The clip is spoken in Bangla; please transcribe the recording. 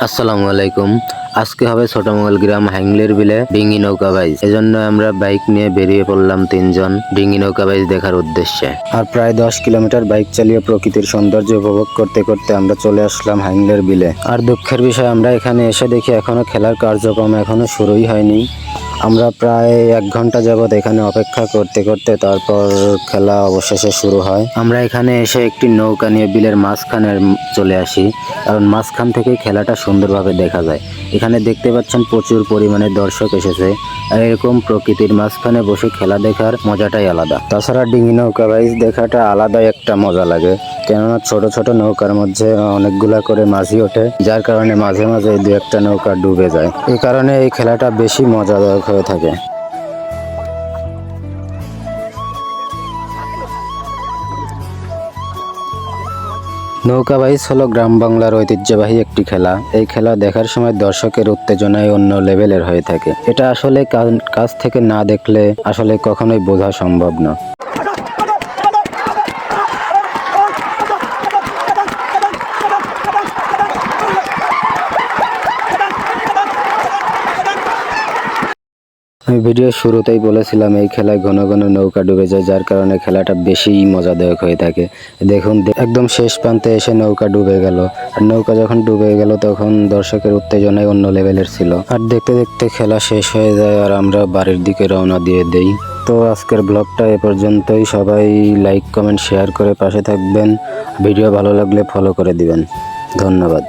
আসসালামু আলাইকুম। আজকে হবে ছোটমঙ্গল গ্রাম হ্যাংলের বিলে ডিঙ্গি নৌকা বাইচ। এজন্য আমরা বাইক নিয়ে বেরিয়ে পড়লাম তিনজন ডিঙ্গি নৌকা বাইচ দেখার উদ্দেশ্যে। আর প্রায় 10 কিলোমিটার বাইক চালিয়ে প্রকৃতির সৌন্দর্য উপভোগ করতে করতে আমরা চলে আসলাম হ্যাংলের বিলে। আর দুঃখের বিষয়, আমরা এখানে এসে দেখি এখনো খেলার কার্যক্রম এখনো শুরুই হয়নি। আমরা প্রায় 1 ঘন্টা যাবৎ এখানে অপেক্ষা করতে করতে তারপর খেলা অবশেষে শুরু হয়। আমরা এখানে এসে একটি নৌকা নিয়ে বিলের মাঝখানে চলে আসি, কারণ মাঝখান থেকে খেলাটা সুন্দরভাবে দেখা যায়। এখানে দেখতে পাচ্ছেন প্রচুর পরিমাণে দর্শক এসেছে, আর এরকম প্রকৃতির মাঝখানে বসে খেলা দেখার মজাটাই আলাদা। তাছাড়া ডিঙ্গি নৌকা বাইচ দেখাটা আলাদাই একটা মজা লাগে, কেননা ছোট ছোট নৌকার মধ্যে অনেকগুলা করে মাঝি ওঠে, যার কারণে মাঝে মাঝে 2-1টা নৌকা ডুবে যায়। এই কারণে এই খেলাটা বেশি মজাদায়ক হয়ে থাকে। নৌকা বাইচ হলো গ্রাম বাংলার ঐতিহ্যবাহী একটি খেলা। এই খেলা দেখার সময় দর্শকের উত্তেজনায় অন্য লেভেলের হয়ে থাকে। এটা আসলে কাছ থেকে না দেখলে আসলে কখনোই বোঝা সম্ভব না। আমি ভিডিওর শুরুতেই বলেছিলাম এই খেলায় ঘন ঘন নৌকা ডুবে যায়, যার কারণে খেলাটা বেশি মজাদায়ক হয়ে থাকে। দেখুন, একদম শেষ প্রান্তে এসে নৌকা ডুবে গেল। আর নৌকা যখন ডুবে গেল তখন দর্শকের উত্তেজনায় অন্য লেভেলের ছিল। আর দেখতে দেখতে খেলা শেষ হয়ে যায় আর আমরা বাড়ির দিকে রওনা দিয়ে দেই। তো আজকের ব্লগটা এ পর্যন্তই। সবাই লাইক, কমেন্ট, শেয়ার করে পাশে থাকবেন। ভিডিও ভালো লাগলে ফলো করে দিবেন। ধন্যবাদ।